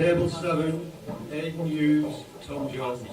Table 7, Aidan Hughes, Tom Jones.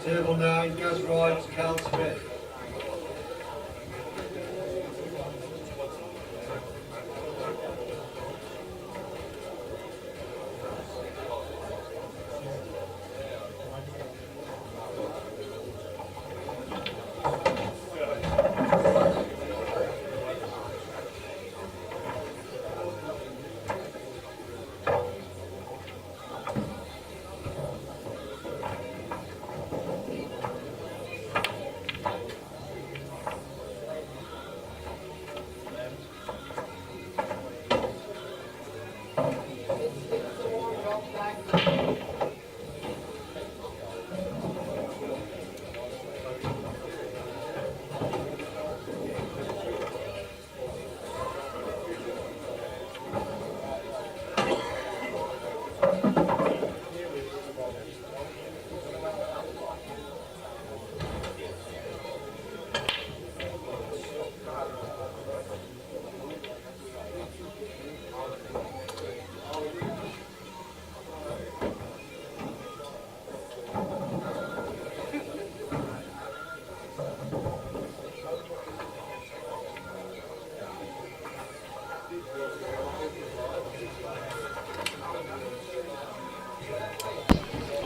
Table 9, Gaz Wright, Cal Smith.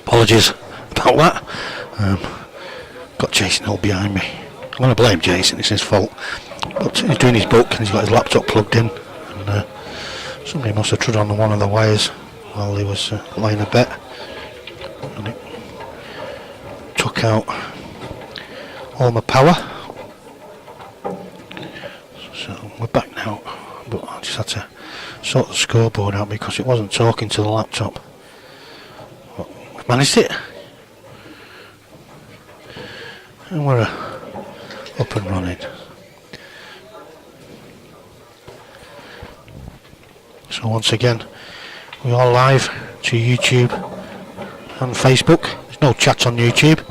Apologies about that. Got Jason Hill behind me. going to blame Jason, it's his fault. But he's doing his book and he's got his laptop plugged in, and somebody must have trod on one of the wires while he was laying a bet, and it took out all my power. So we're back now, but I just had to sort the scoreboard out because it wasn't talking to the laptop. But we've managed it, and we're up and running. So once again, we are live to YouTube and Facebook. There's no chat on YouTube,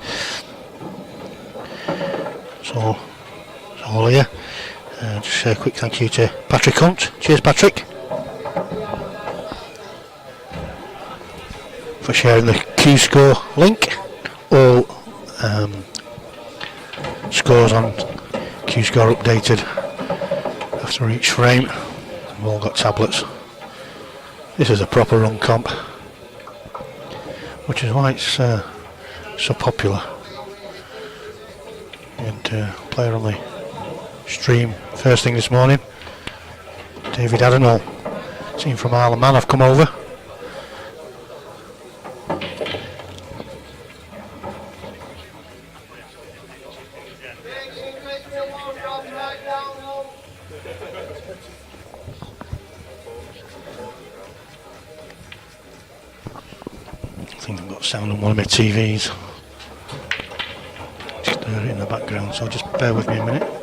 so it's all here. Just say a quick thank you to Patrick Hunt. Cheers, Patrick, for sharing the Q-Score link. All scores on Q-Score updated after each frame. We've all got tablets. This is a proper run comp, which is why it's so popular. And player on the stream first thing this morning, David Adenall, team from Isle of Man, have come over. I think I've got sound on one of my TVs. Just heard it in the background, so just bear with me a minute.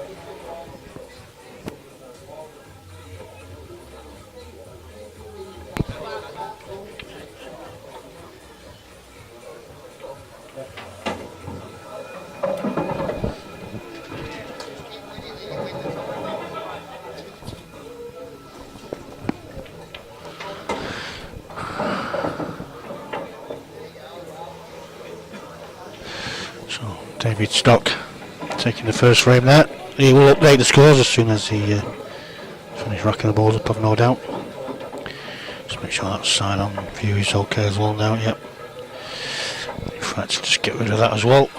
David Stock taking the first frame there. He will update the scores as soon as he finishes racking the balls up, I've no doubt. Just make sure that side on view is okay as well now. Yep. In fact, just get rid of that as well.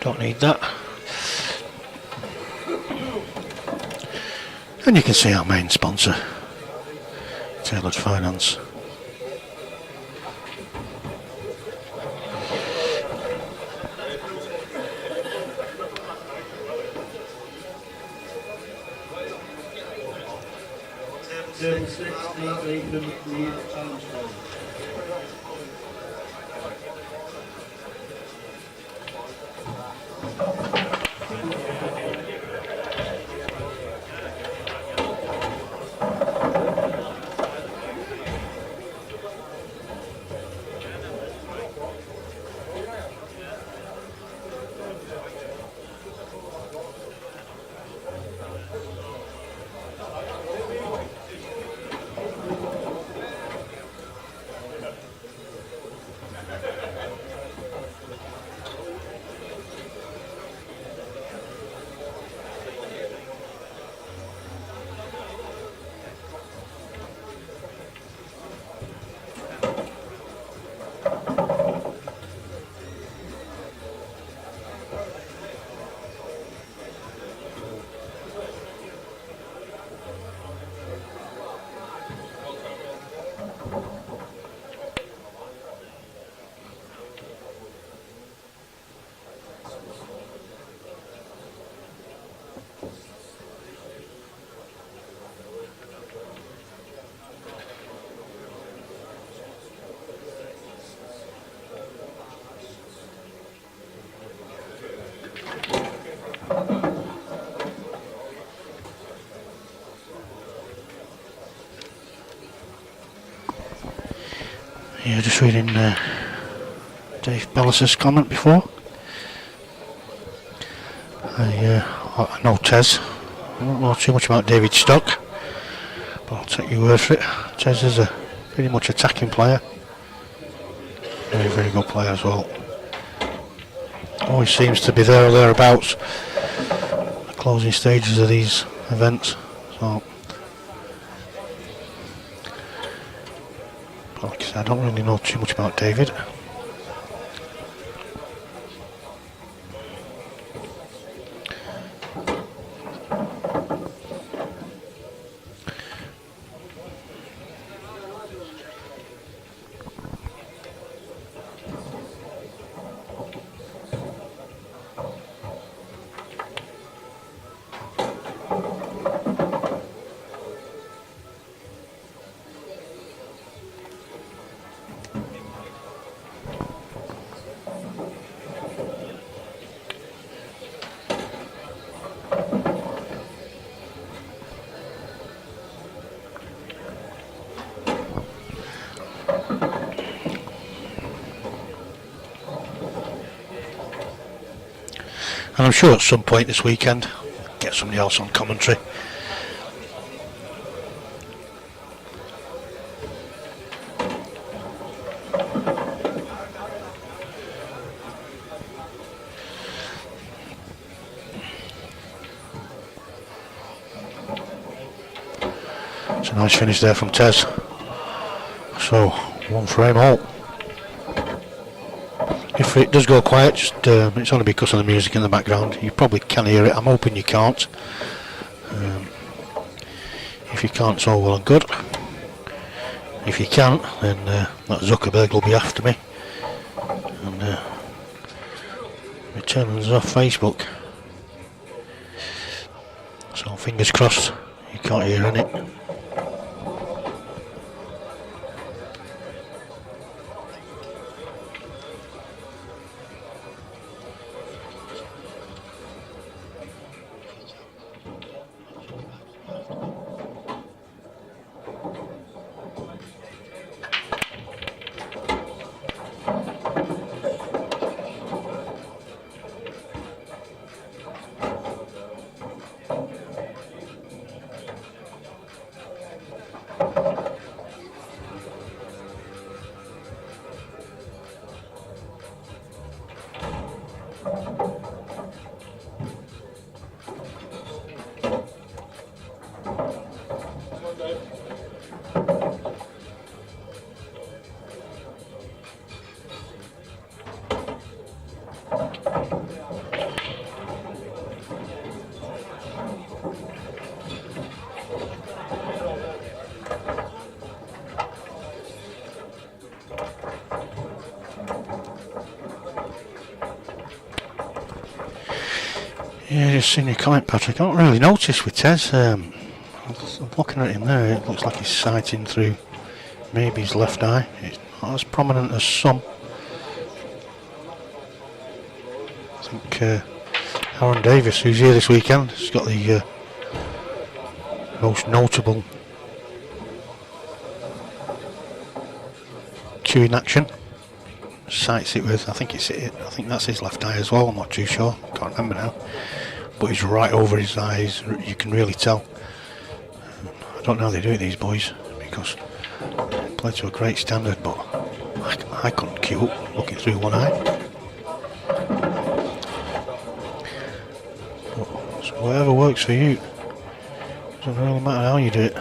Don't need that. And you can see our main sponsor, Tailored Finance. Yeah, just reading Dave Bellis's comment before. I know Tez. I don't know too much about David Stock, but I'll take your word for it. Tez is a pretty much attacking player. Very, very good player as well. Always seems to be there or thereabouts the closing stages of these events. So, like I said, I don't really know too much about David. I'm sure at some point this weekend, get somebody else on commentary. It's a nice finish there from Tez. So, one frame all. If it does go quiet, just it's only because of the music in the background. You probably can hear it. I'm hoping you can't. If you can't, it's all well and good. If you can't, then that Zuckerberg will be after me and return us off Facebook. So fingers crossed you can't hear any. Yeah, just seen your comment, Patrick. I don't really notice with Tez. I'm looking at him there. It looks like he's sighting through maybe his left eye. It's not as prominent as some. I think Aaron Davis, who's here this weekend, has got the most notable cueing action. Sights it with, I think that's his left eye as well. I'm not too sure, can't remember now, but he's right over his eyes. You can really tell. I don't know how they do it, these boys, because they play to a great standard, but I couldn't cue up looking through one eye. But, so whatever works for you, doesn't really matter how you do it.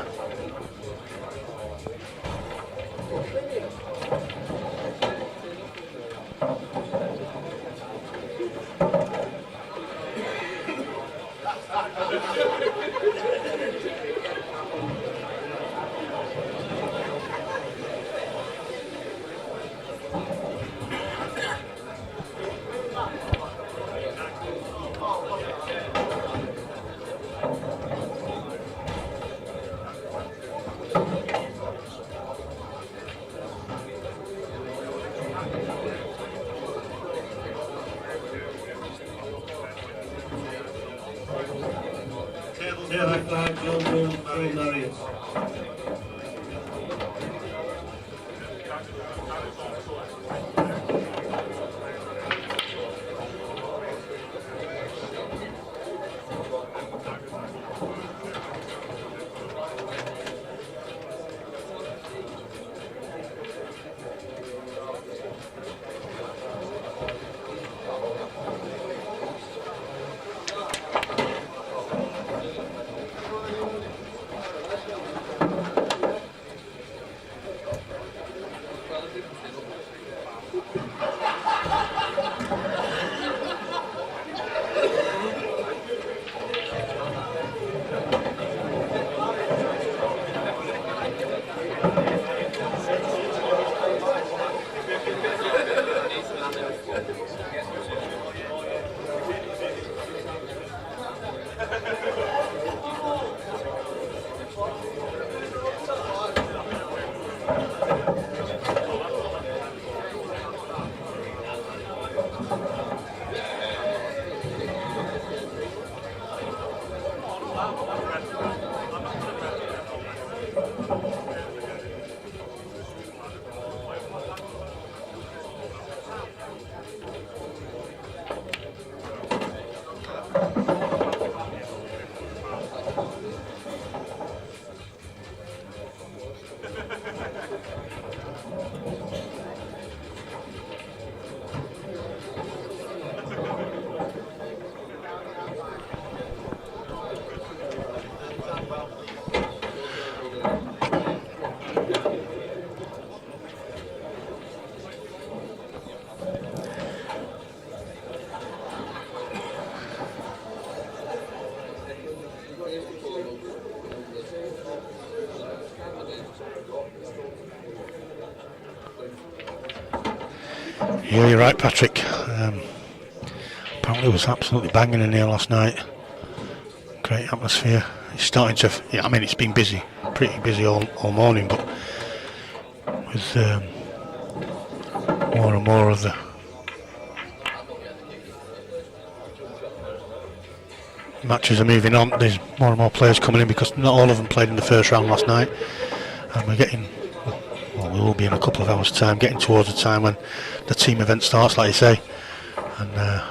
Yeah, you're right, Patrick. Apparently it was absolutely banging in here last night. Great atmosphere. It's starting to, yeah, I mean, it's been busy, pretty busy all morning, but with more and more of the matches are moving on, there's more and more players coming in because not all of them played in the first round last night, and we're getting, well, we will be in a couple of hours' time, getting towards the time when the team event starts, like you say, and then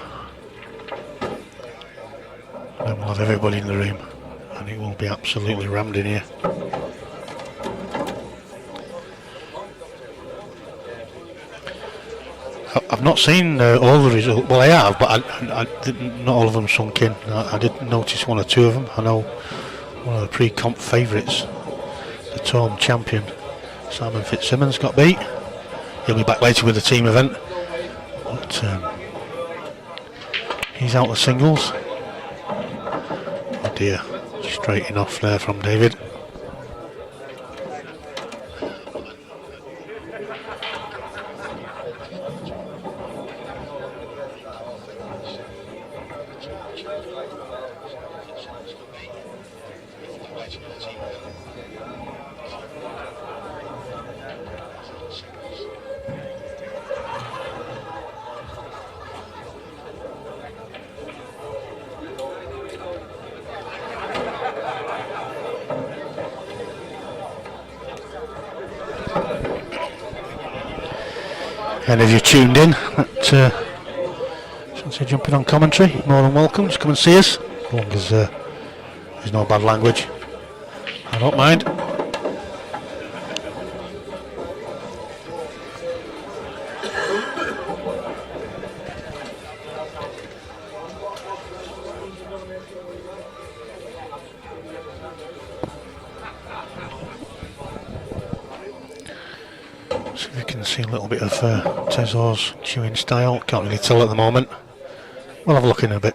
we'll have everybody in the room, and it will be absolutely rammed in here. I've not seen all the results. Well, I have, but I didn't, not all of them sunk in. I did notice one or two of them. I know one of the pre-comp favourites, the Torm champion, Simon Fitzsimmons, got beat. He'll be back later with the team event. But he's out of singles. Oh dear, straighting off there from David. And if you've tuned in, fancy jumping on commentary, more than welcome. Just come and see us, as long as there's no bad language. I don't mind. So if you can see a little bit of Tezor's chewing style, can't really tell at the moment. We'll have a look in a bit.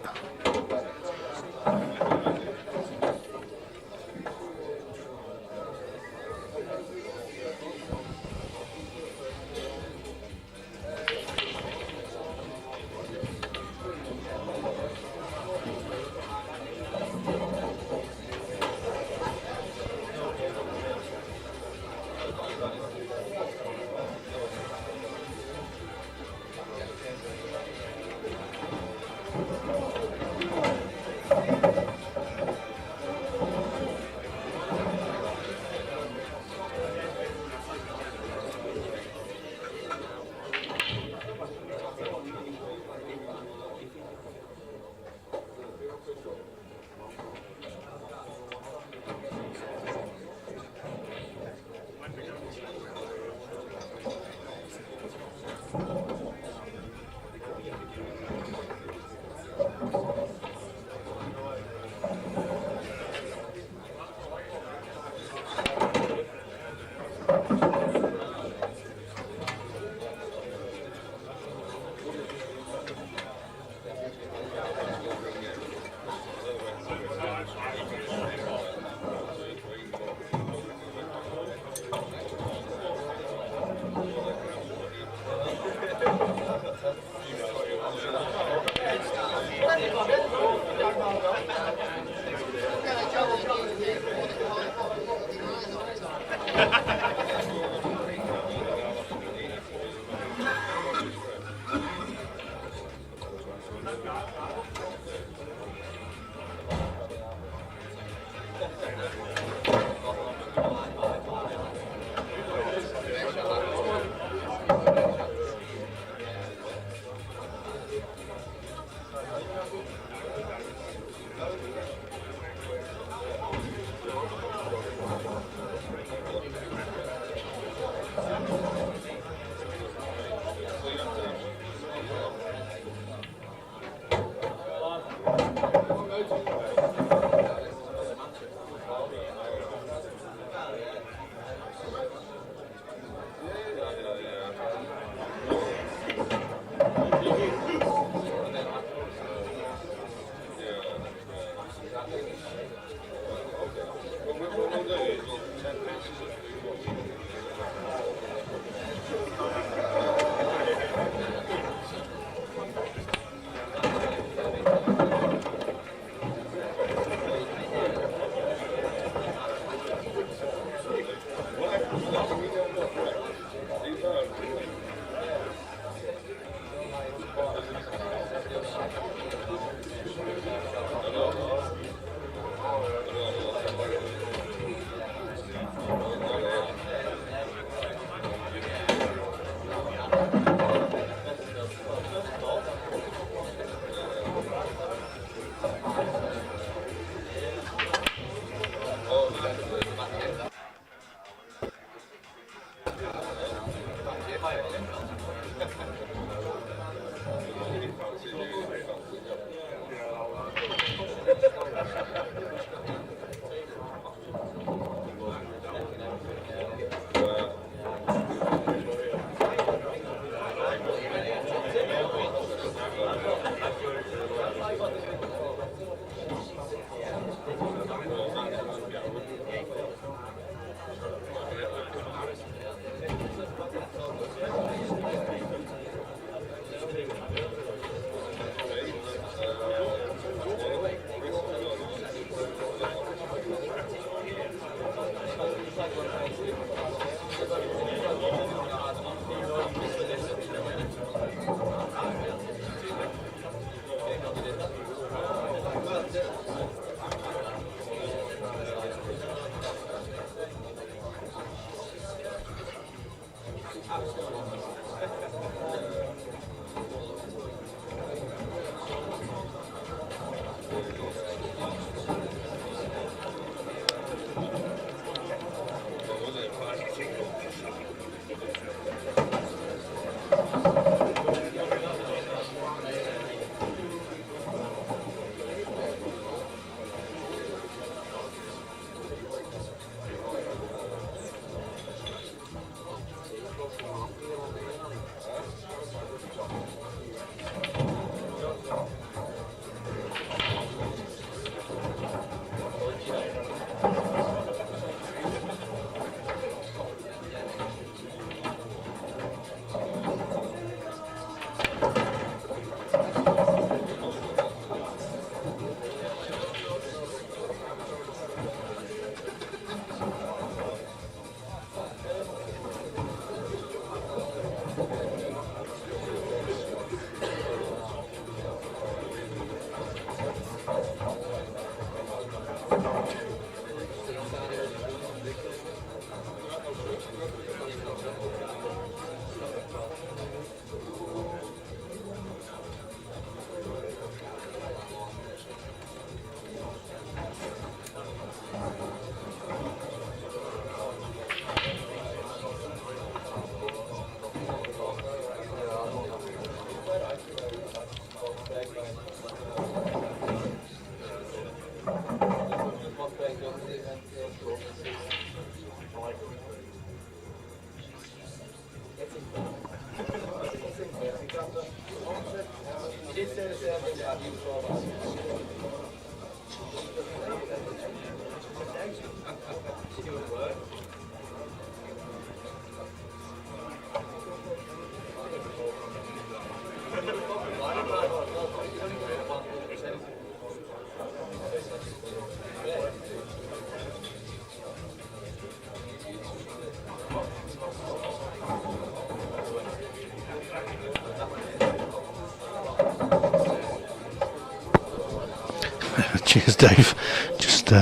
Cheers, Dave. Just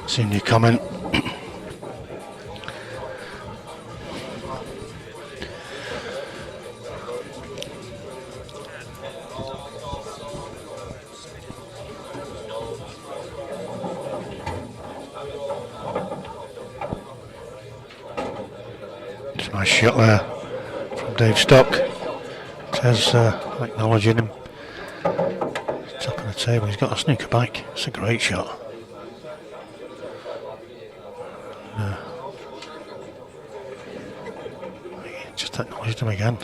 seeing your comment. It's a nice shot there from Dave Stock. Tez acknowledging him. Top of the table, he's got a snooker bike. It's a great shot. Just acknowledged him again.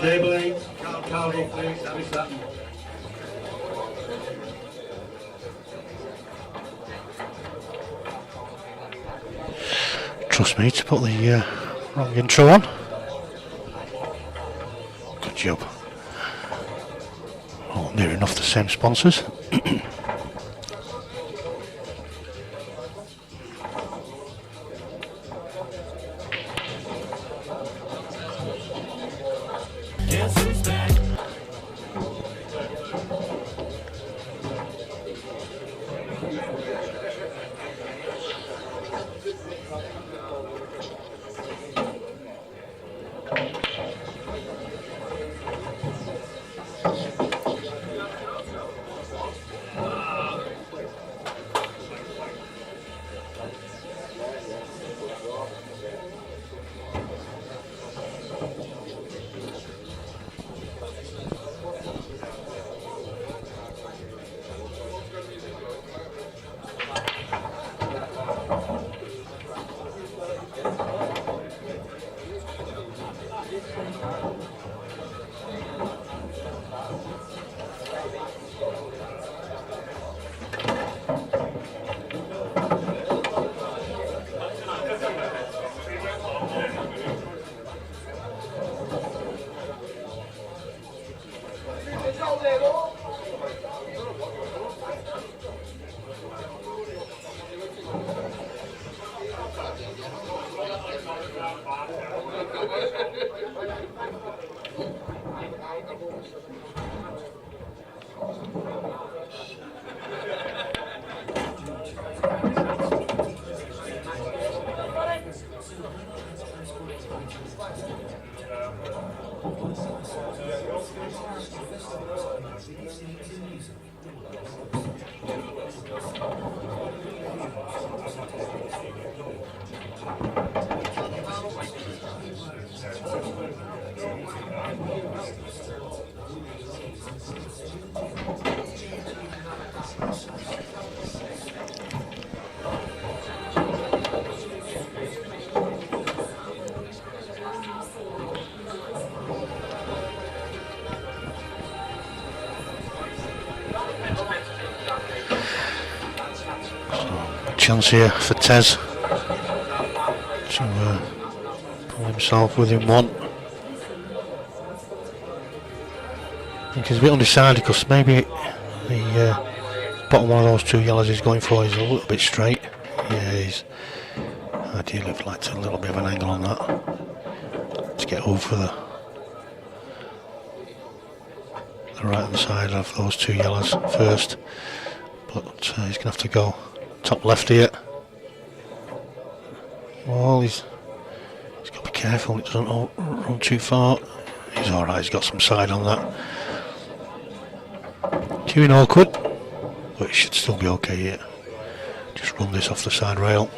Table 8, Cardinal, please, Abby Sutton. Trust me to put the wrong intro on. Good job. Oh, near enough the same sponsors. Chance here for Tez to pull himself within one. I think he's a bit undecided because maybe the bottom one of those two yellows he's going for is a little bit straight. Yeah, he's ideally would like to a little bit of an angle on that to get over the right hand side of those two yellows first, but he's going to have to go top left here. Well, he's got to be careful it doesn't run too far. He's alright, he's got some side on that. Queuing awkward, but it should still be okay here. Just run this off the side rail.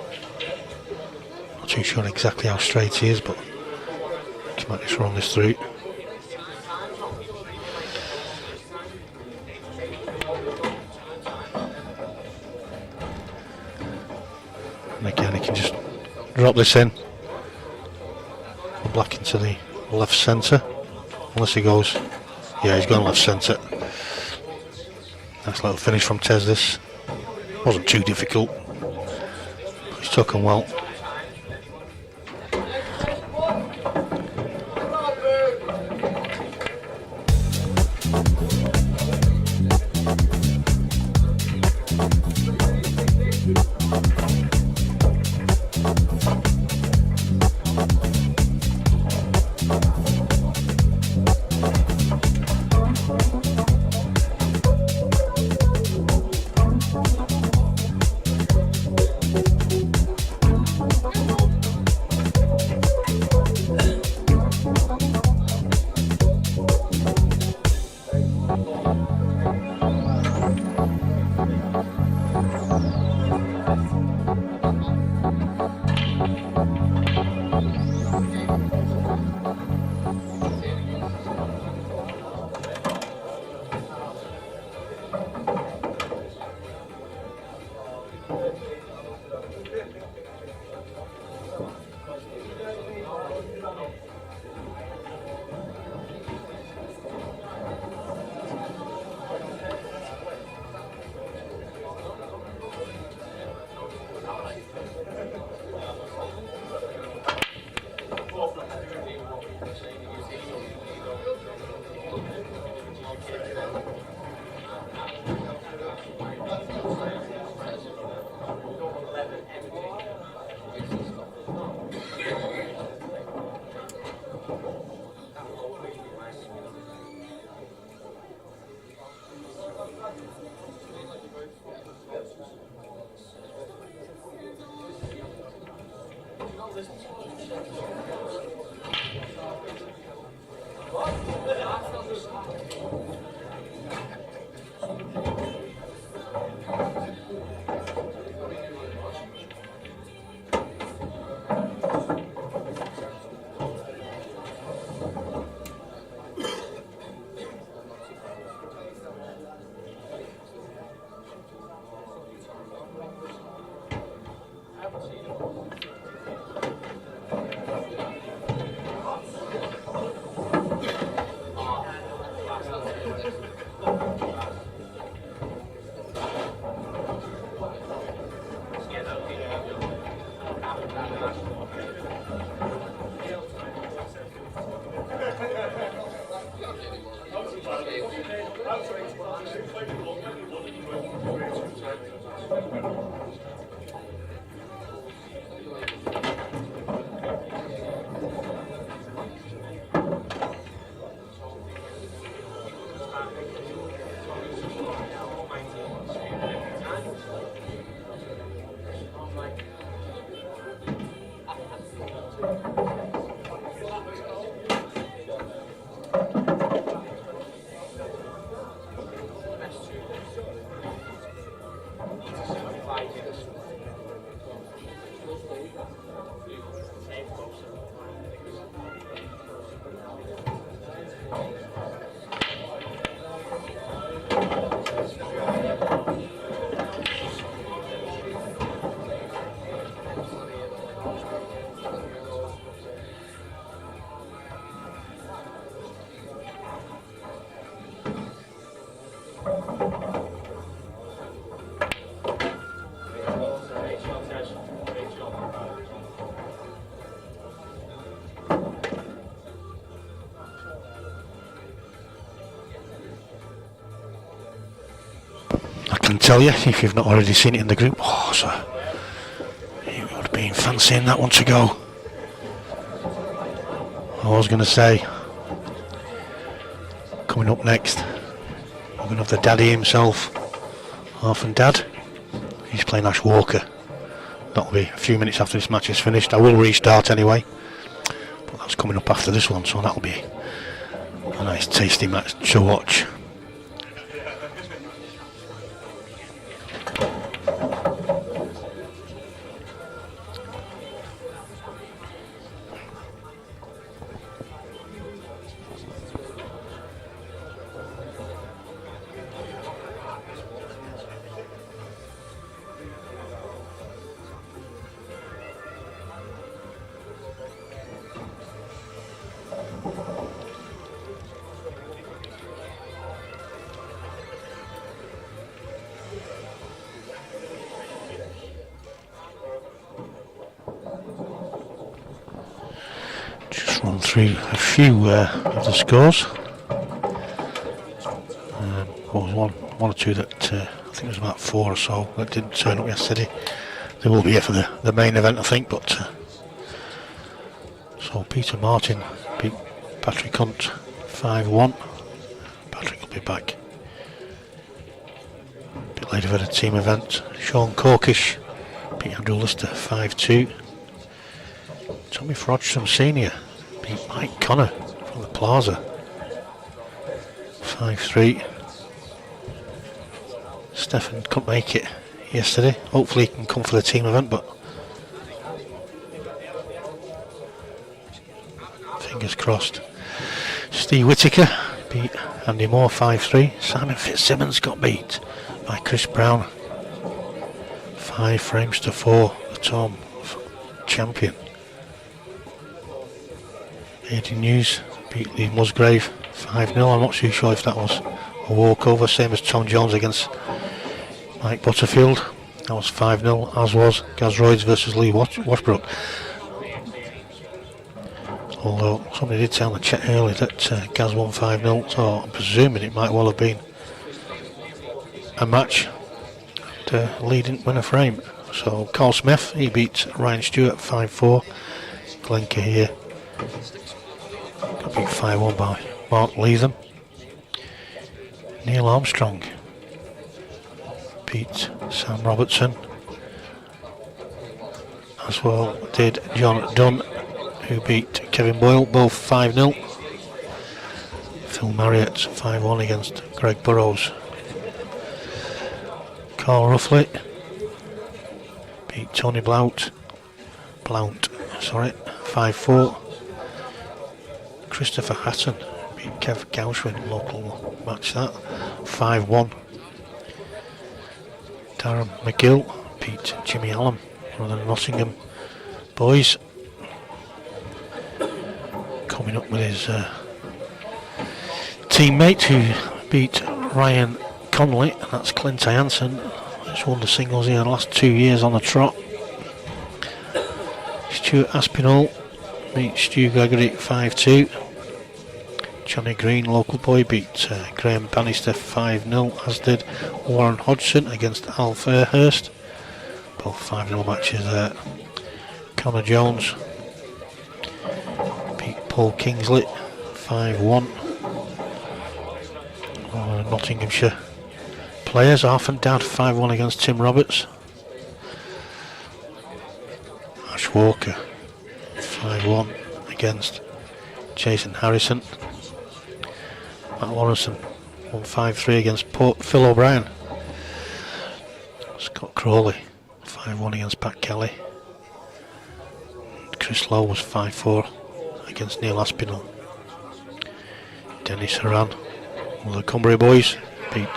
Not too sure exactly how straight he is, but he might just run this through. And again, he can just drop this in. Black into the left centre. Unless he goes, yeah, he's gone left centre. Nice little finish from Tez. This wasn't too difficult. He's took him well. I can tell you, if you've not already seen it in the group, so you would have been fancying that one to go. I was going to say, coming up next, we're going to have the daddy himself, Half and Dad. He's playing Ash Walker. That'll be a few minutes after this match is finished. I will restart anyway, but that's coming up after this one, so that'll be a nice tasty match to watch. Run through a few of the scores. There was one or two that I think it was about 4 or so that didn't turn up yesterday. They will be here for the main event, I think. But so Peter Martin beat Patrick Hunt 5-1. Patrick will be back a bit later for the team event. Sean Corkish beat Andrew Lister 5-2. Tommy Frodsham Senior beat Mike Connor from the Plaza 5-3. Stefan couldn't make it yesterday. Hopefully he can come for the team event, but fingers crossed. Steve Whittaker beat Andy Moore 5-3. Simon Fitzsimmons got beat by Chris Brown 5 frames to 4. The Tom champion. AD News beat Lee Musgrave 5-0. I'm not too sure if that was a walkover, same as Tom Jones against Mike Butterfield. That was 5-0, as was Gaz Royds versus Lee Washbrook. Although somebody did say on the chat earlier that Gaz won 5-0, so I'm presuming it might well have been a match that Lee didn't win a frame. So Carl Smith, he beat Ryan Stewart 5-4. Glenn Cahier got beat 5-1 by Mark Leatham. Neil Armstrong beat Sam Robertson, as well did John Dunn, who beat Kevin Boyle, both 5-0. Phil Marriott 5-1 against Greg Burrows. Carl Ruffley beat Tony Blount 5-4. Christopher Hatton beat Kev Gauchwin, local match that, 5-1. Darren McGill beat Jimmy Allen, one of the Nottingham boys. Coming up with his teammate who beat Ryan Connolly, and that's Clint Hansen. He's won the singles here the last 2 years on the trot. Stuart Aspinall beat Stu Gregory 5-2. Johnny Green, local boy, beat Graham Bannister 5-0, as did Warren Hodgson against Al Fairhurst. Both 5-0 matches there. Connor Jones beat Paul Kingsley 5-1. Nottinghamshire players, Half and Dad 5-1 against Tim Roberts. Ash Walker 5-1 against Jason Harrison. Matt Lawrenson won 5-3 against Phil O'Brien. Scott Crawley 5-1 against Pat Kelly. Chris Lowe was 5-4 against Neil Aspinall. Dennis Horan, one of the Cumbria boys, beat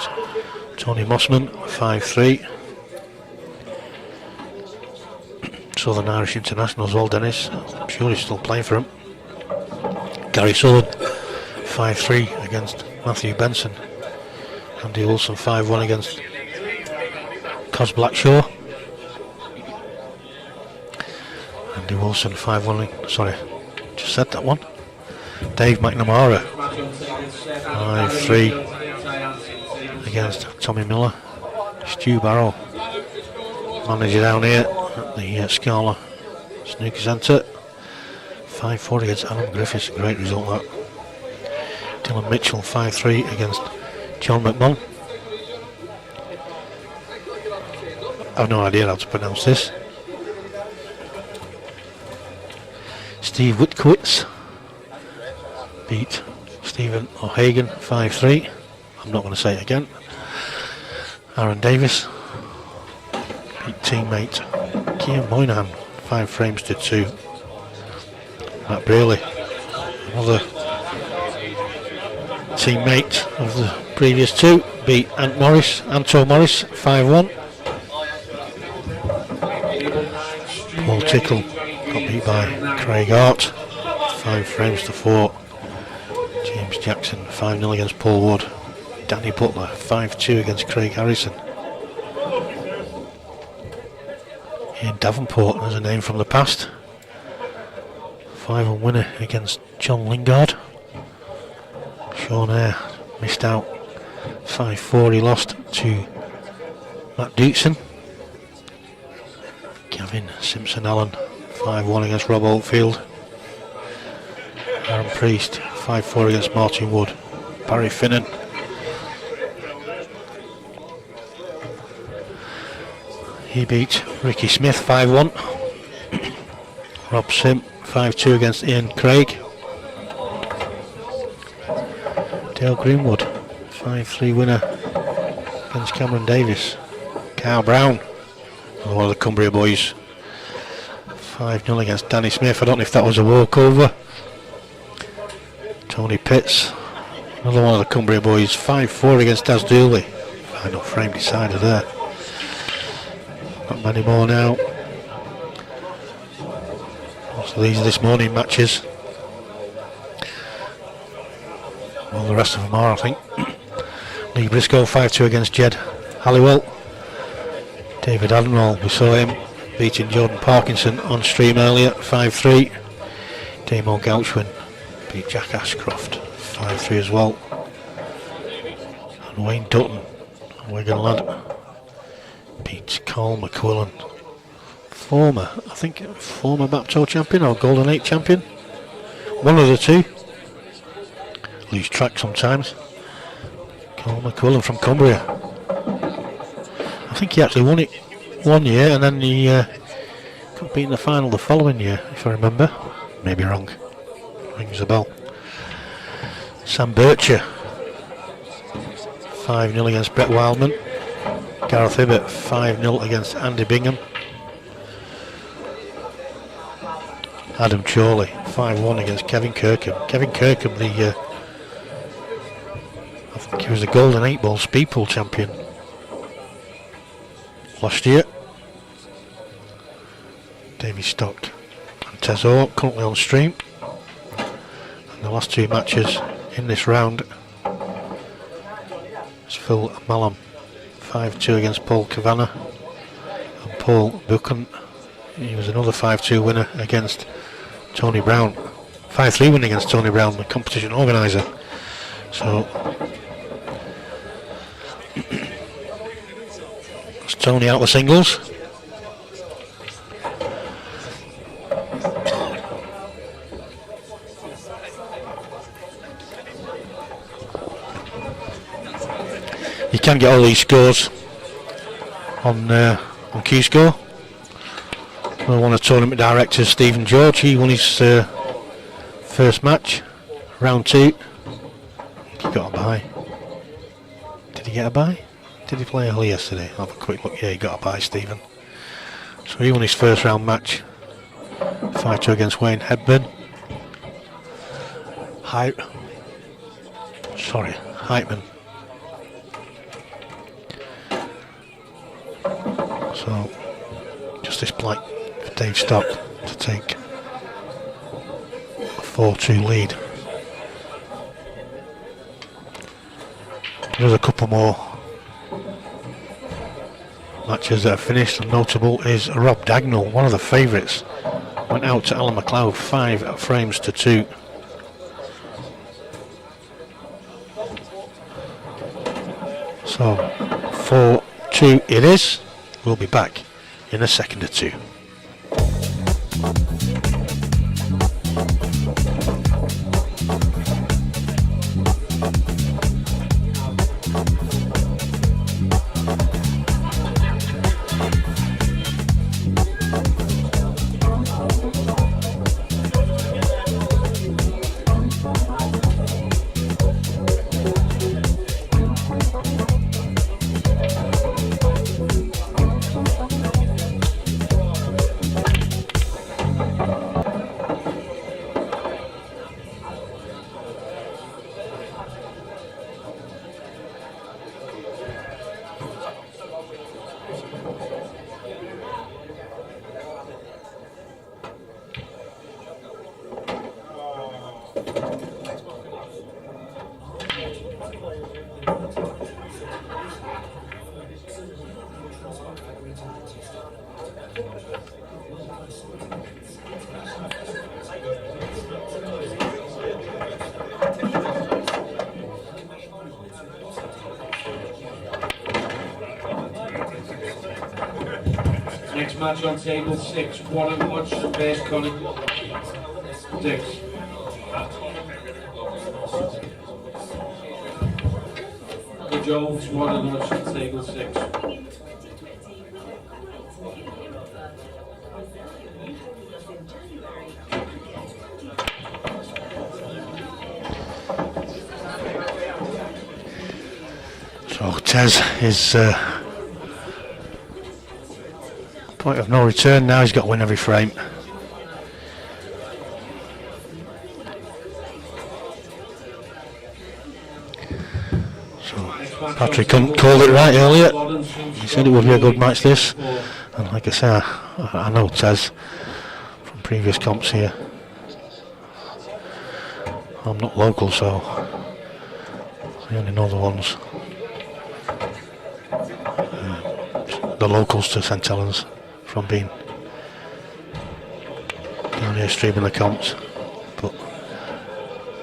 Tony Mossman 5-3. Southern Irish International as well, Dennis. I'm sure he's still playing for him. Gary Sullivan 5-3 against Matthew Benson. Andy Wilson 5-1 against Cos Blackshaw. Andy Wilson 5-1, sorry, just said that one. Dave McNamara 5-3 against Tommy Miller. Stu Barrow, manager down here at the Scala Snooker Centre. 5-4 against Adam Griffiths, a great result that. Dylan Mitchell 5-3 against John McMahon. I've no idea how to pronounce this. Steve Witkowitz beat Stephen O'Hagan 5-3. I'm not going to say it again. Aaron Davis beat teammate Kian Moynihan 5 frames to 2. Matt Braley, another teammate of the previous two, beat Anto Morris 5-1. Paul Tickle got beat by Craig Hart 5 frames to 4. James Jackson 5-0 against Paul Wood. Danny Butler 5-2 against Craig Harrison. Ian Davenport, there's a name from the past. 5-1 winner against John Lingard. Sean Eyre missed out 5-4, he lost to Matt Dixon. Gavin Simpson-Allen 5-1 against Rob Oldfield. Aaron Priest 5-4 against Martin Wood. Barry Finnan he beat Ricky Smith 5-1. Rob Sim 5-2 against Ian Craig. Dale Greenwood 5-3 winner against Cameron Davis. Carl Brown, one of the Cumbria boys, 5-0 against Danny Smith. I don't know if that was a walkover. Tony Pitts, another one of the Cumbria boys, 5-4 against Daz Dooley. Final frame decider there. Not many more now. So these are this morning matches. Well, the rest of them are, I think. Lee Briscoe 5-2 against Jed Halliwell. David Admiral, we saw him beating Jordan Parkinson on stream earlier 5-3. Damo Gouchwin beat Jack Ashcroft 5-3 as well. And Wayne Dutton, a Wigan lad, beat Carl McQuillan, former Bapto champion or Golden 8 champion, one of the two. Lose track sometimes. Carl McQuillan from Cumbria. I think he actually won it one year and then he got beat in the final the following year, if I remember. Maybe wrong. Rings a bell. Sam Bircher 5-0 against Brett Wildman. Gareth Hibbert 5-0 against Andy Bingham. Adam Chorley 5-1 against Kevin Kirkham. Kevin Kirkham, I think he was the Golden 8 Ball Speedpool champion last year. Davey Stock and Tezo currently on stream. And the last two matches in this round is Phil Mallam 5-2 against Paul Kavanagh, and Paul Buchan, he was another 5-2 winner against Tony Brown. 5-3 win against Tony Brown, the competition organiser. So it's Tony out the singles. You can get all these scores on Q-Score. One of the tournament directors, Stephen George, he won his first match, round 2. He got a bye. Did he get a bye? Did he play early yesterday? I'll have a quick look. Yeah, he got a bye, Stephen. So he won his first round match, 5-2 against Wayne Hepburn. Heitman. So, just this blank for Dave Stock to take a 4-2 lead. There's a couple more matches that are finished, and notable is Rob Dagnall, one of the favourites, went out to Alan McLeod 5 frames to 2. So 4-2 2 it is. We'll be back in a second or two. Next match on table 6, 1 and Hudson vs Connie. 6. The Jones, 1 and Hudson, table 6. So Tez is point of no return now. He's got to win every frame. So Patrick called it right earlier. He said it would be a good match this, and like I say, I know Tez from previous comps here. I'm not local, so I only know the ones, the locals to St Helens, from being down here streaming the comps. But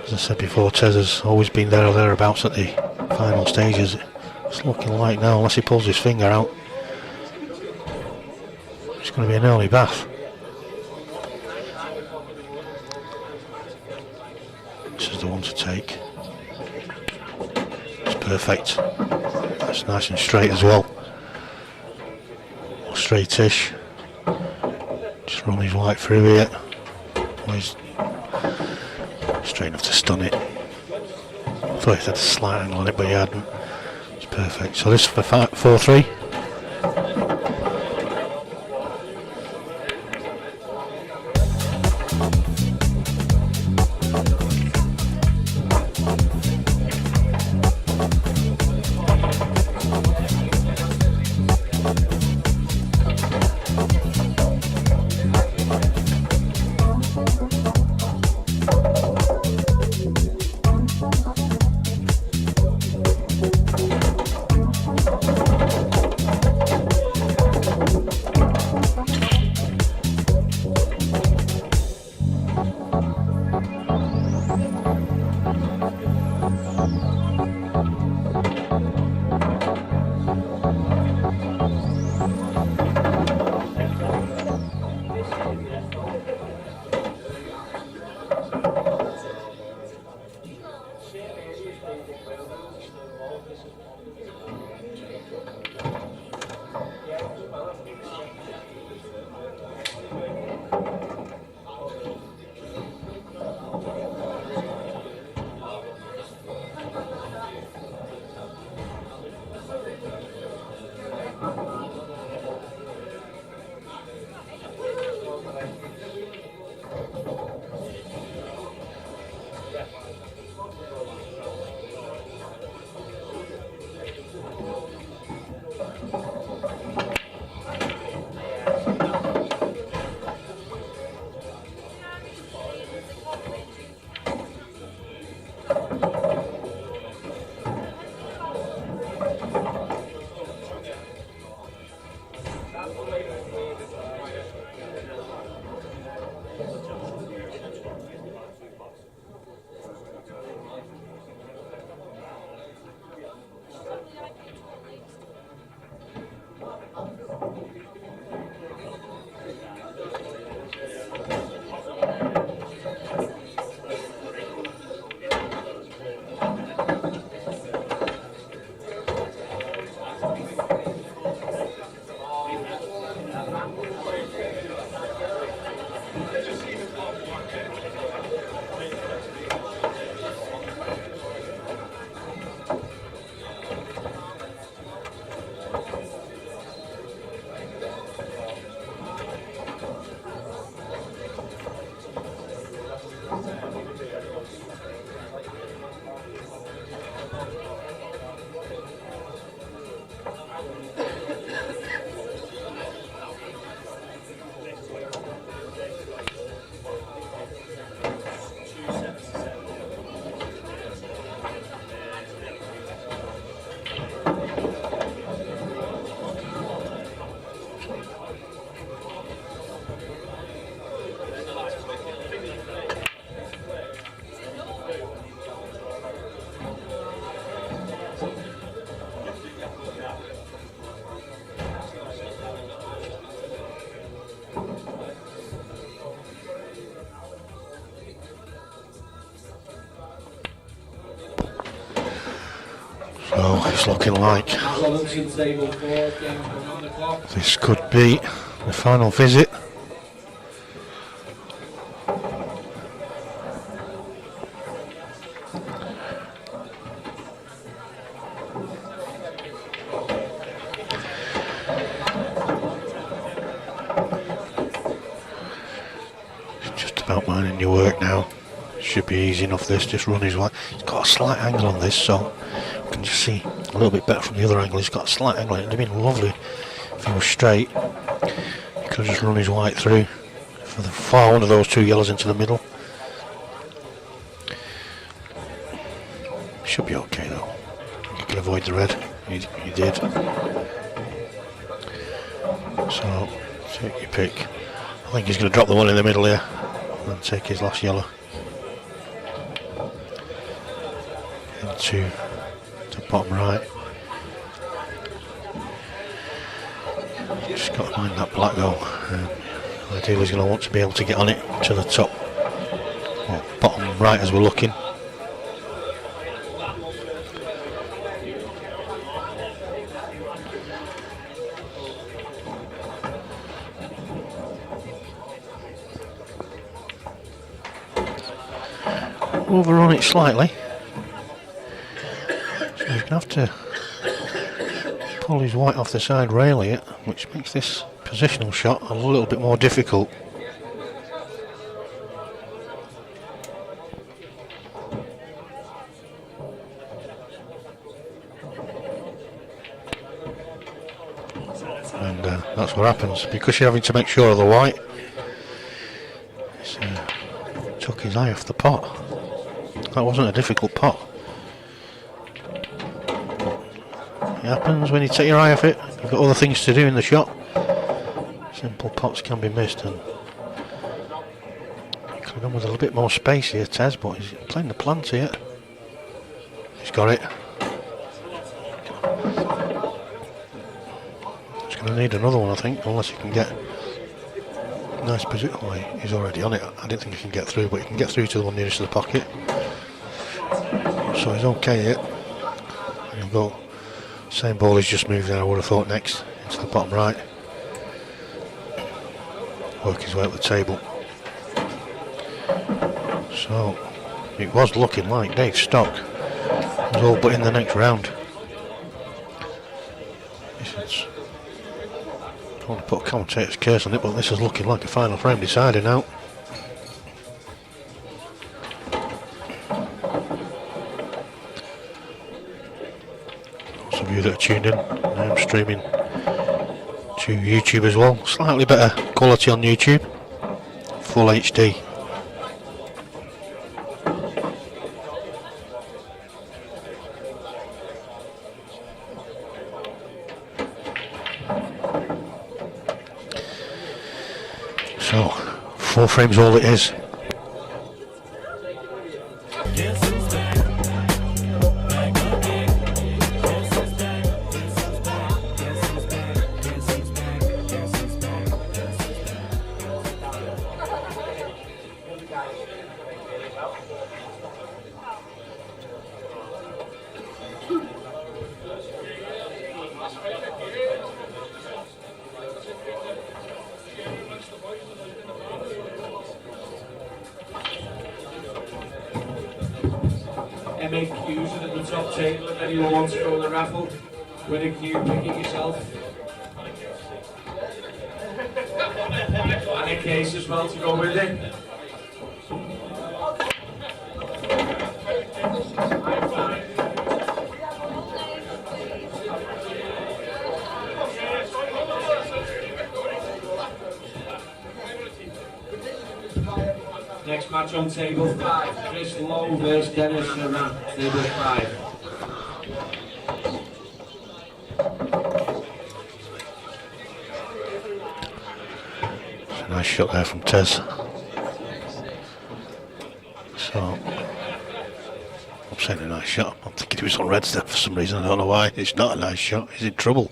as I said before, Tez has always been there or thereabouts at the final stages. It's looking like now, unless he pulls his finger out, it's going to be an early bath. This is the one to take. It's perfect. It's nice and straight as well. Straightish. Just run his white through here. He's straight enough to stun it. I thought he had a slight angle on it, but he hadn't. It's perfect. So this for 4-3. Oh, it's looking like Wellington table 4, games going on the clock. this could be the final visit. It's just about minding your work now. Should be easy enough this, just run his way. He's got a slight angle on this, so you can just see a little bit better from the other angle. He's got a slight angle. It would have been lovely if he was straight. He could have just run his white through for the far one of those two yellows into the middle. Should be okay though. You can avoid the red. He did. So take your pick. I think he's going to drop the one in the middle here and take his last yellow into the bottom right. Just got to mind that black though. Ideally he's going to want to be able to get on it to the top or bottom right as we're looking. Overrun it slightly, so he's going to have to pull his white off the side rail here, which makes this positional shot a little bit more difficult. And that's what happens because you're having to make sure of the white. Took his eye off the pot. That wasn't a difficult pot. It happens when you take your eye off it. You've got other things to do in the shot. Simple pots can be missed, and he could have gone with a little bit more space here, Tez, but he's playing the plant here. He's got it. He's going to need another one, I think, unless he can get nice position. Oh, he's already on it. I didn't think he can get through, but he can get through to the one nearest to the pocket. So he's okay here. And he'll go. Same ball he's just moved there, I would have thought, next into the bottom right. Work his way up the table. So it was looking like Dave Stock was all but in the next round. I don't want to put a commentator's curse on it, but this is looking like a final frame decider now. Those of you that are tuned in, I'm streaming to YouTube as well. Slightly better quality on YouTube, full HD. So, 4 frames all it is. MAQs are at the top table if anyone wants to go on the raffle. Win a cue, pick it yourself. And a case as well to go with it. Next match on table 5, Chris Lowe versus Dennis Moran, table 5. It's a nice shot there from Tez. So, I'm saying a nice shot. I'm thinking it was on red step for some reason. I don't know why. It's not a nice shot. He's in trouble.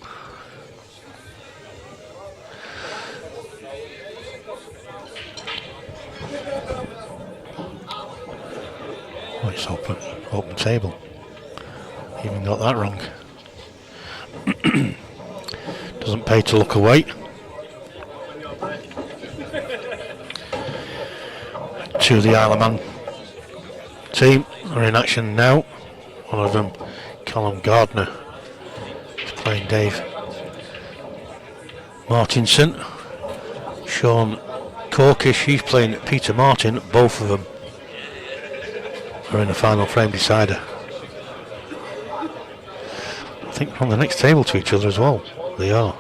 Oh, it's open table. Even got that wrong. Doesn't pay to look away. Two of the Isle of Man team are in action now. One of them, Callum Gardner, is playing Dave Martinson. Sean Corkish, he's playing Peter Martin. Both of them are in the final frame decider. I think on the next table to each other as well. They are.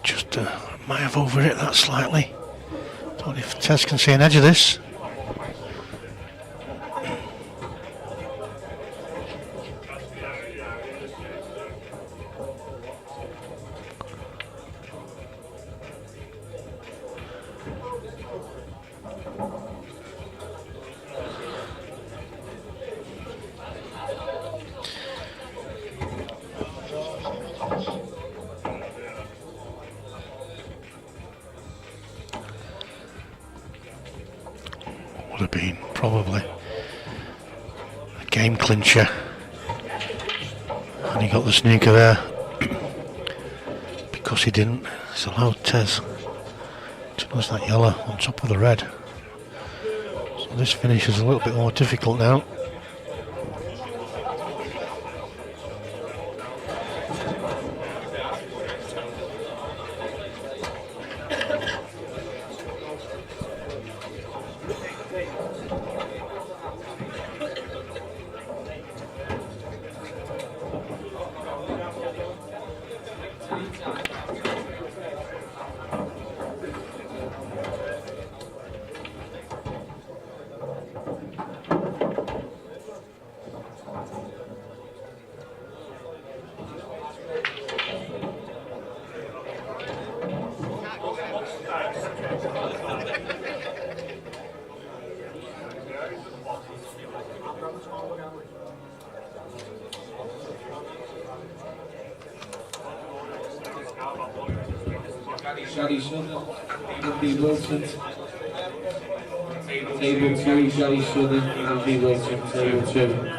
Just might have overhit that slightly. Don't know if Tez can see an edge of this. Would have been probably a game clincher, and he got the sneaker there. Because he didn't, it's allowed Tez to lose that yellow on top of the red. So this finish is a little bit more difficult now. Shadi Southern, Andy Wilson. Table 2, Shadi Southern, Andy Wilson, table 2.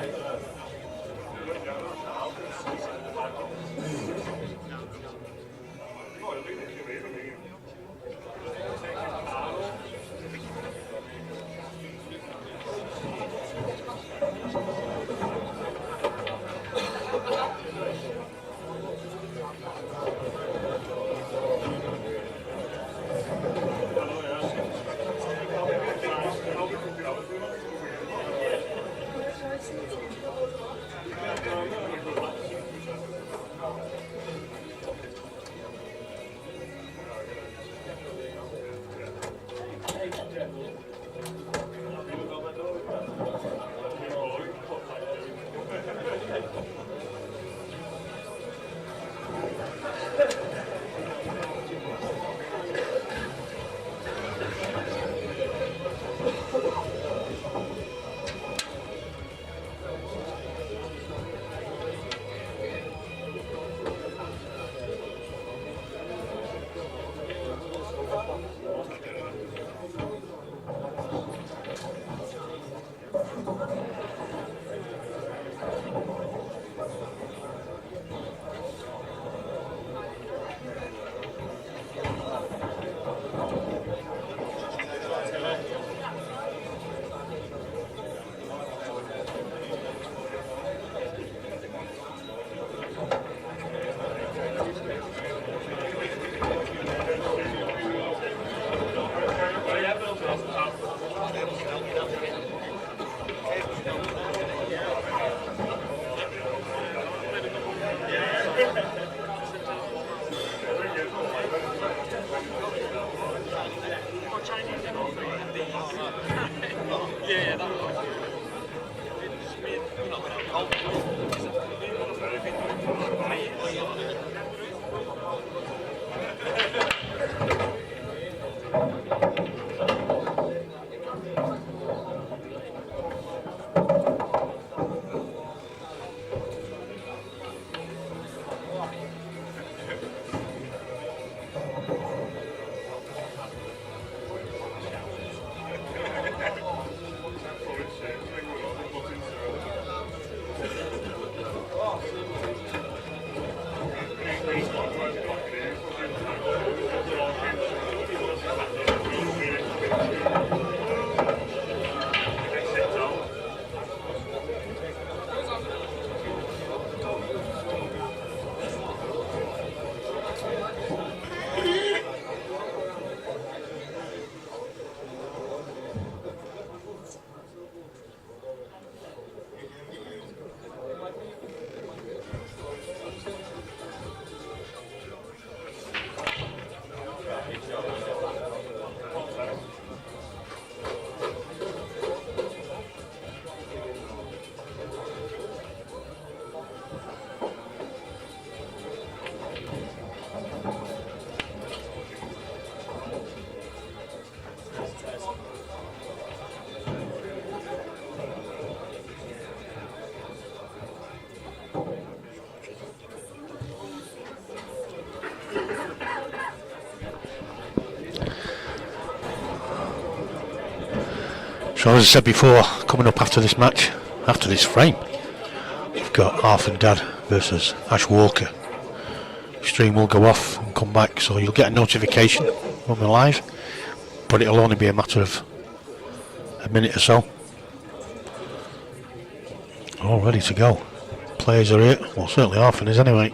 So as I said before, coming up after this match, after this frame, we've got Arthur and Dad versus Ash Walker. Stream will go off and come back, so you'll get a notification when we're live, but it'll only be a matter of a minute or so. All ready to go. Players are here, well certainly Arthur is anyway.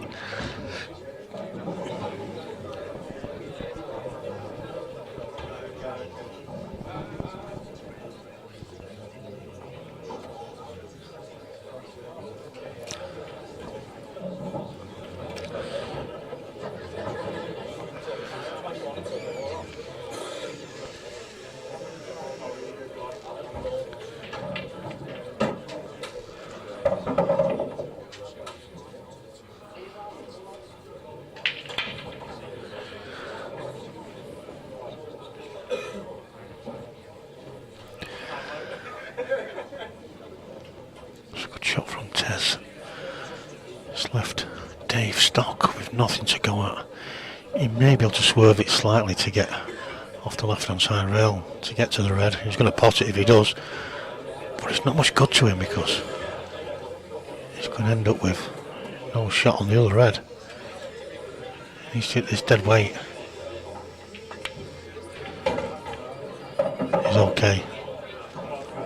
Good shot from Tez. It's left Dave Stock with nothing to go at. He may be able to swerve it slightly to get off the left hand side rail to get to the red. He's going to pot it if he does, but it's not much good to him because he's going to end up with no shot on the other red. He needs to hit this dead weight. He's okay.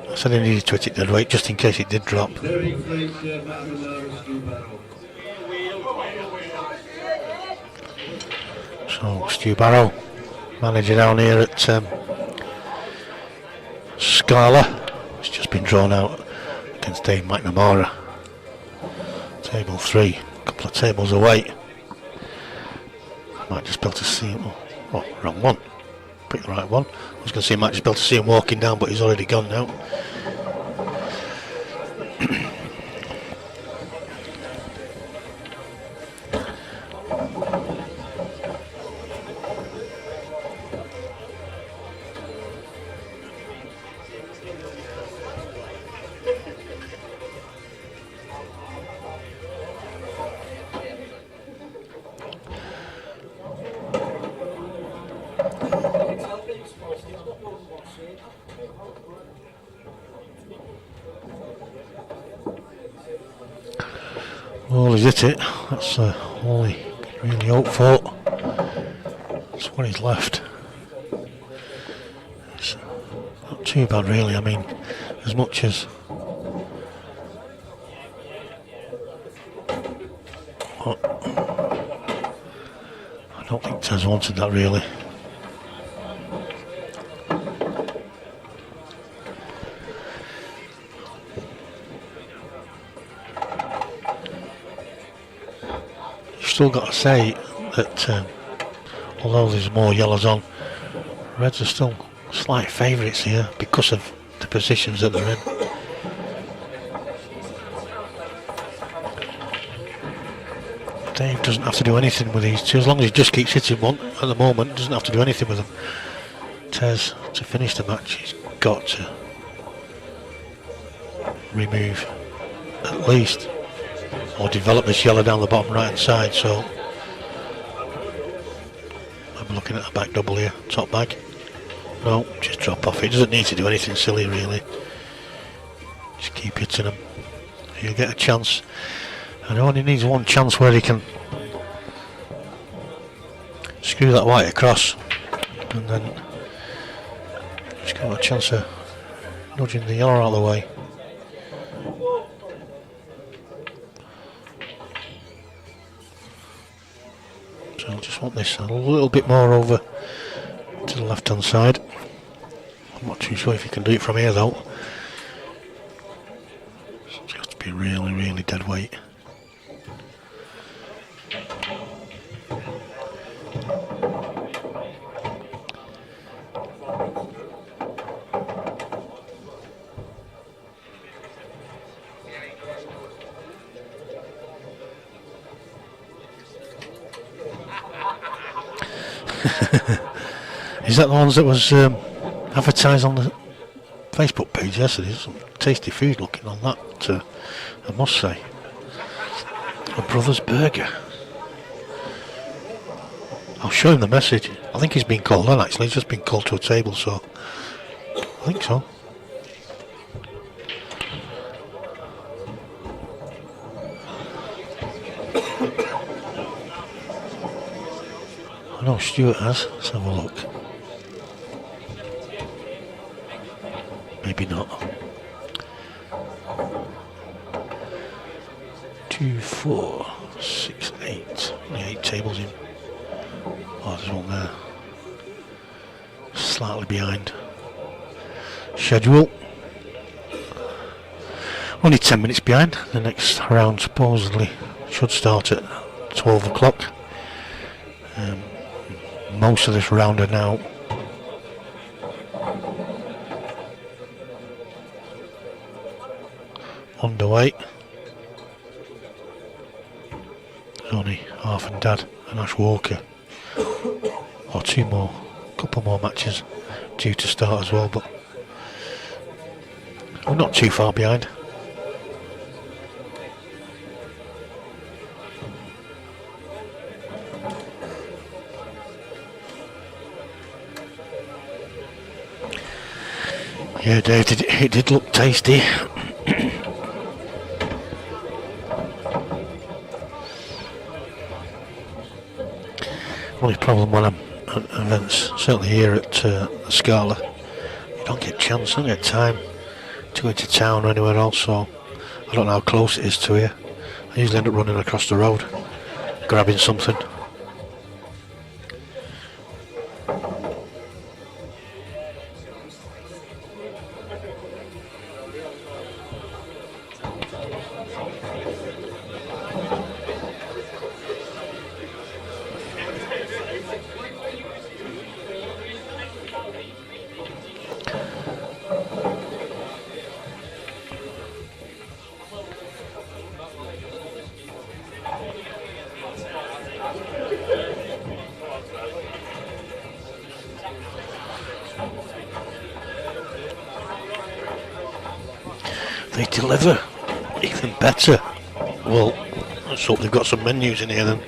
I said he needed to hit it dead weight just in case it did drop. So Stu Barrow, manager down here at Scala, it's just been drawn out against Dave McNamara. Table 3, a couple of tables away. Might just be able to see him. Oh, wrong one. Pick the right one. I was going to say might just be able to see him walking down, but he's already gone now. Well, he's hit it. That's all he can really hope for. That's what he's left. It's not too bad, really. I mean, as much as I don't think Tez wanted that, really. Still got to say that although there's more yellows on, Reds are still slight favourites here because of the positions that they're in. Dave doesn't have to do anything with these two, as long as he just keeps hitting one at the moment, doesn't have to do anything with them. Tez, to finish the match, he's got to remove at least or develop this yellow down the bottom right hand side. So I'm looking at a back double here, top bag. No, just drop off. He doesn't need to do anything silly really. Just keep hitting him. He'll get a chance. And he only needs one chance where he can screw that white across, and then he's got a chance of nudging the yellow out of the way. So I just want this a little bit more over to the left hand side. I'm not too sure if you can do it from here though. It's got to be really, really dead weight. Is that the ones that was advertised on the Facebook page yesterday? Some tasty food looking on that, I must say. A Brothers Burger. I'll show him the message. I think he's been called on actually, he's just been called to a table, so I think so. I know Stuart has. Let's have a look. Maybe not. 2, 4, 6, 8. Only 8 tables in. Oh, there's one there. Slightly behind schedule. Only 10 minutes behind. The next round supposedly should start at 12 o'clock. Most of this round are now underway. There's only Half and Dad and Ash Walker, or couple more matches due to start as well, but we're not too far behind. Yeah, Dave, it did look tasty. Only problem when I'm at events, certainly here at the Scala, you don't get chance, don't get time to go into town or anywhere else, so I don't know how close it is to here. I usually end up running across the road, grabbing something. They deliver even better. Well, let's hope they've got some menus in here then.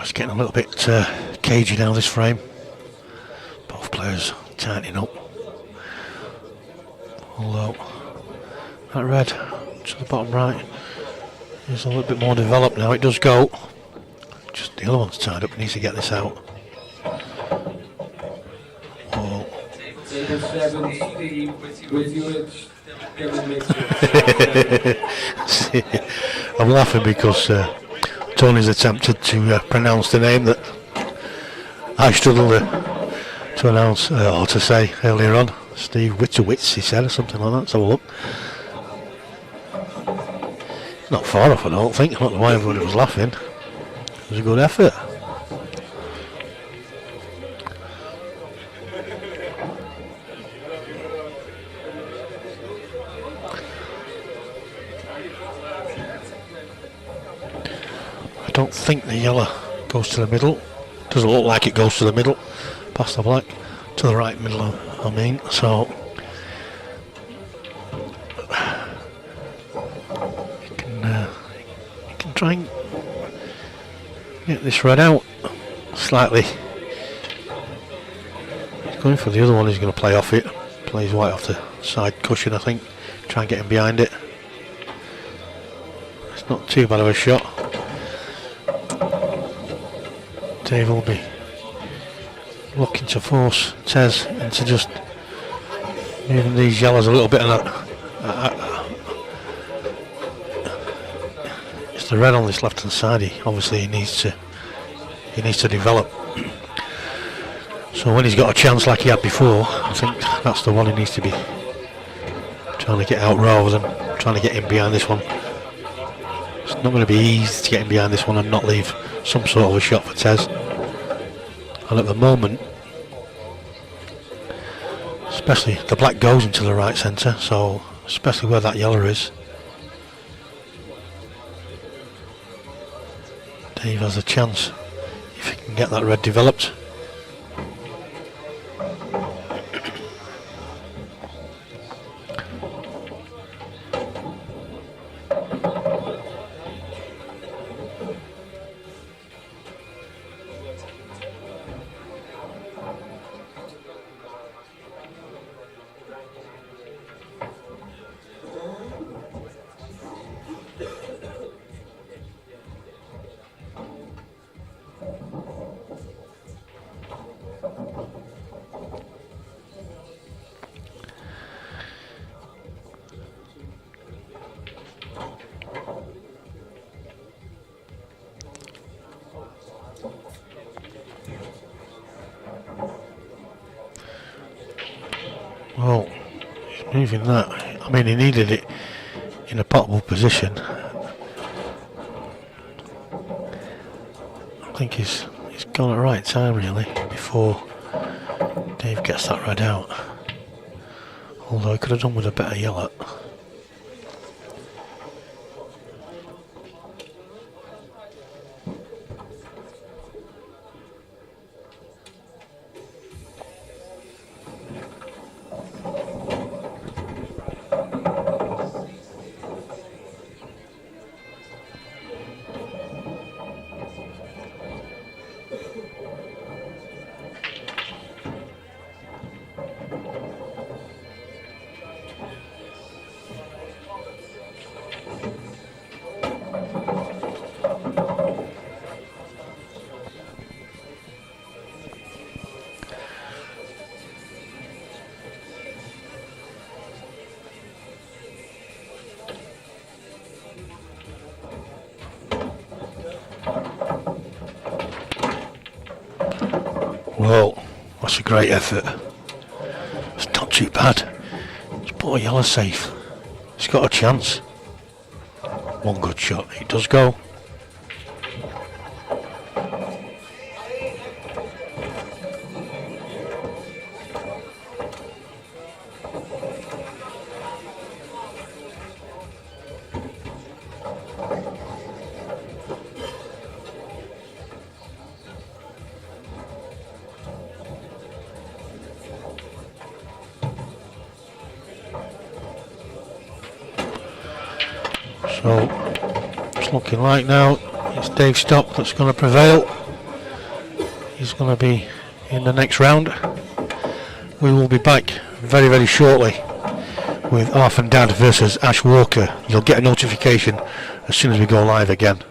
It's getting a little bit cagey now, this frame. Both players tightening up. Although that red to the bottom right is a little bit more developed now. It does go. Just the other one's tied up. Needs to get this out. Oh. I'm laughing because Tony's attempted to pronounce the name that I struggled to announce or to say earlier on. Steve Wittowitz, he said, or something like that. So look, not far off, I don't think. I don't know why everybody was laughing. It was a good effort. I don't think the yellow goes to the middle. Doesn't look like it goes to the middle. Past the black. To the right middle, I mean. So you can try and get this red out slightly. He's going for the other one. He's going to play off it. Plays white off the side cushion, I think. Try and get him behind it. It's not too bad of a shot. Dave will be looking to force Tez into just moving these yellows a little bit, and it's the red on this left hand side. He needs to develop. So when he's got a chance like he had before, I think that's the one he needs to be trying to get out rather than trying to get him behind this one. It's not going to be easy to get him behind this one and not leave some sort of a shot for Tez. And at the moment, especially the black goes into the right centre, so especially where that yellow is, Dave has a chance if he can get that red developed. Well, he's moving that. I mean, he needed it in a potable position. I think he's gone at the right time, really, before Dave gets that red out. Although he could have done with a better yellow. Well, that's a great effort. It's not too bad. It's put a yellow safe. It's got a chance. One good shot. It does go. So it's looking like now it's Dave Stock that's going to prevail. He's going to be in the next round. We will be back very, very shortly with Arf and Dad versus Ash Walker. You'll get a notification as soon as we go live again.